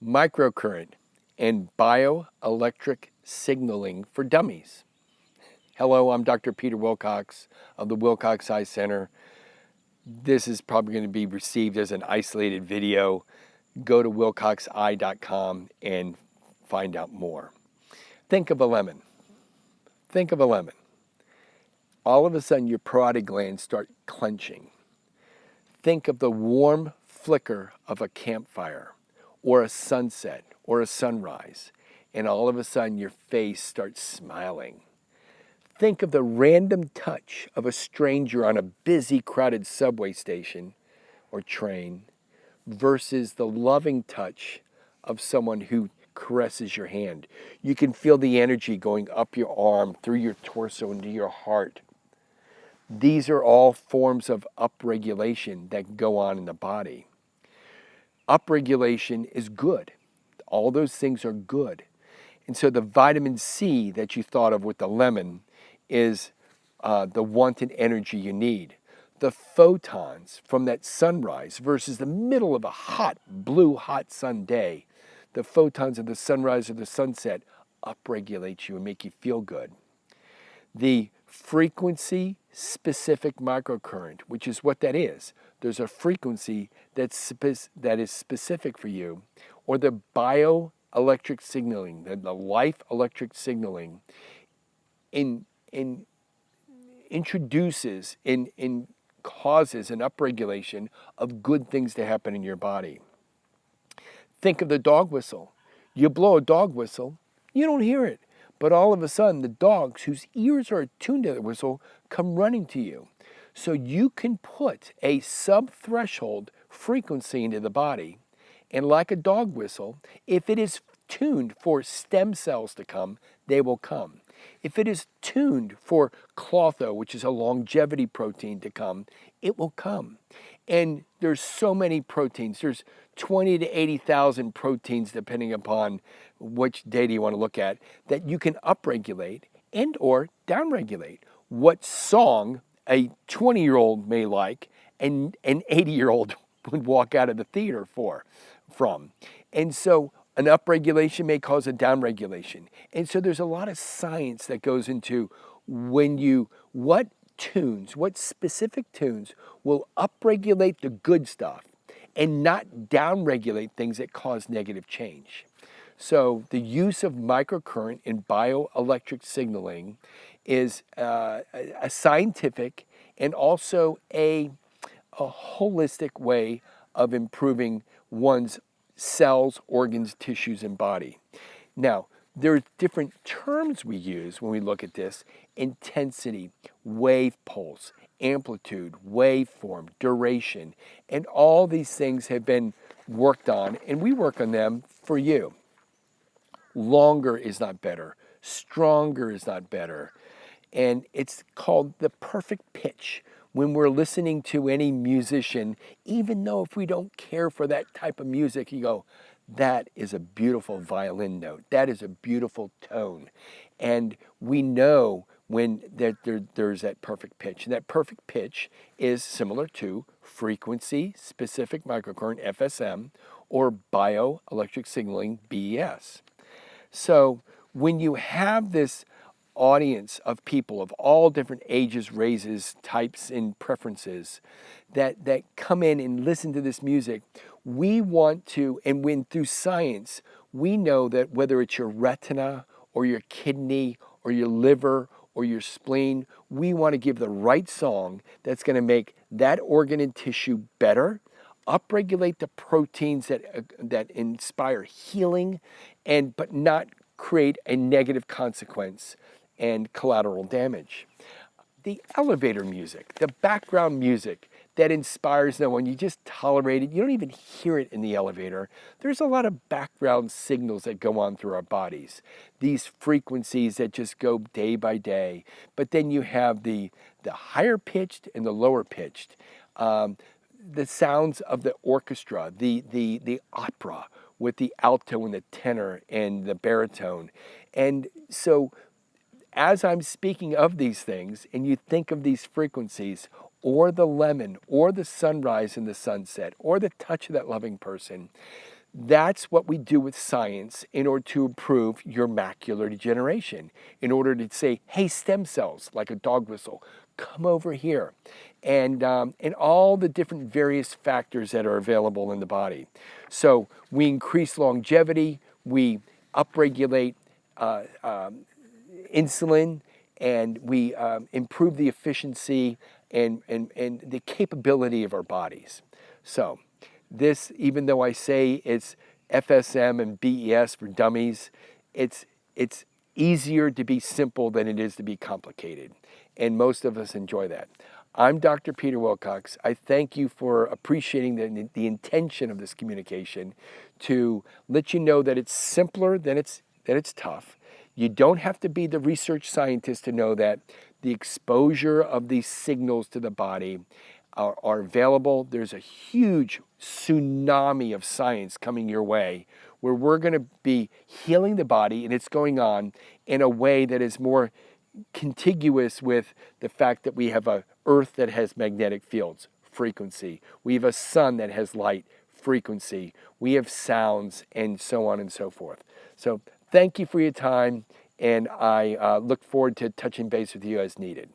Microcurrent and bioelectric signaling for dummies. Hello, I'm Dr. Peter Wilcox of the Wilcox Eye Center. This is probably going to be received as an isolated video. Go to wilcoxeye.com and find out more. Think of a lemon. Think of a lemon. All of a sudden, your parotid glands start clenching. Think of the warm flicker of a campfire or a sunset or a sunrise, and all of a sudden your face starts smiling. Think of the random touch of a stranger on a busy, crowded subway station or train versus the loving touch of someone who caresses your hand. You can feel the energy going up your arm, through your torso, into your heart. These are all forms of upregulation that go on in the body. Upregulation is good. All those things are good. And so the vitamin C that you thought of with the lemon is the wanted energy you need. The photons from that sunrise versus the middle of a hot, blue, hot sun day, the photons of the sunrise or the sunset upregulate you and make you feel good. The frequency-specific microcurrent, which is what that is. There's a frequency that is specific for you, or the bioelectric signaling, the life electric signaling, introduces, causes an upregulation of good things to happen in your body. Think of the dog whistle. You blow a dog whistle, you don't hear it. But all of a sudden, the dogs whose ears are attuned to the whistle come running to you. So you can put a sub-threshold frequency into the body, and like a dog whistle, if it is tuned for stem cells to come, they will come. If it is tuned for clotho, which is a longevity protein, to come, it will come. And there's so many proteins. There's 20 to 80,000 proteins, depending upon which data you want to look at, that you can upregulate and or downregulate. What song a 20-year-old may like and an 80-year-old would walk out of the theater from. And so an upregulation may cause a downregulation. And so there's a lot of science that goes into what specific tunes will upregulate the good stuff and not downregulate things that cause negative change. So the use of microcurrent in bioelectric signaling is a scientific and also a holistic way of improving one's cells, organs, tissues, and body. Now, there are different terms we use when we look at this: intensity, wave pulse, amplitude, waveform, duration, and all these things have been worked on, and we work on them for you. Longer is not better. Stronger is not better. And it's called the perfect pitch. When we're listening to any musician, even though if we don't care for that type of music, you go, that is a beautiful violin note. That is a beautiful tone. And we know when there's that perfect pitch. And that perfect pitch is similar to frequency-specific microcurrent, FSM, or bioelectric signaling, BES. So when you have this audience of people of all different ages, races, types, and preferences that come in and listen to this music, we want to, and when through science, we know that whether it's your retina or your kidney or your liver or your spleen, we want to give the right song that's going to make that organ and tissue better, upregulate the proteins that inspire healing, but not create a negative consequence and collateral damage. The elevator music, the background music that inspires no one, you just tolerate it, you don't even hear it in the elevator. There's a lot of background signals that go on through our bodies, these frequencies that just go day by day. But then you have the higher pitched and the lower pitched, the sounds of the orchestra, the opera with the alto and the tenor and the baritone. And so as I'm speaking of these things, and you think of these frequencies, or the lemon, or the sunrise and the sunset, or the touch of that loving person, That's what we do with science in order to improve your macular degeneration, in order to say, hey, stem cells, like a dog whistle, come over here, and all the different various factors that are available in the body. So we increase longevity, we upregulate insulin, and we improve the efficiency and the capability of our bodies. So this, even though I say it's FSM and BES for dummies, it's easier to be simple than it is to be complicated. And most of us enjoy that. I'm Dr. Peter Wilcox. I thank you for appreciating the intention of this communication to let you know that it's simpler than it's tough. You don't have to be the research scientist to know that the exposure of these signals to the body are available. There's a huge tsunami of science coming your way where we're going to be healing the body, and it's going on in a way that is more contiguous with the fact that we have a earth that has magnetic fields, frequency. We have a sun that has light, frequency. We have sounds, and so on and so forth. So thank you for your time, and I look forward to touching base with you as needed.